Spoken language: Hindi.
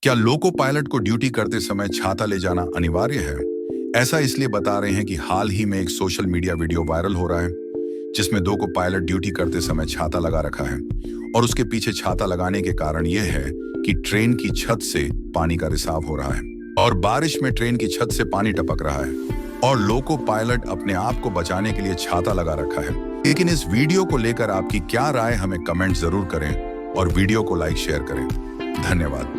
क्या लोको पायलट को ड्यूटी करते समय छाता ले जाना अनिवार्य है? ऐसा इसलिए बता रहे हैं कि हाल ही में एक सोशल मीडिया वीडियो वायरल हो रहा है जिसमें दो को पायलट ड्यूटी करते समय छाता लगा रखा है और उसके पीछे छाता लगाने के कारण यह है कि ट्रेन की छत से पानी का रिसाव हो रहा है और बारिश में ट्रेन की छत से पानी टपक रहा है और लोको पायलट अपने आप को बचाने के लिए छाता लगा रखा है। लेकिन इस वीडियो को लेकर आपकी क्या राय हमें कमेंट जरूर करें और वीडियो को लाइक शेयर करें। धन्यवाद।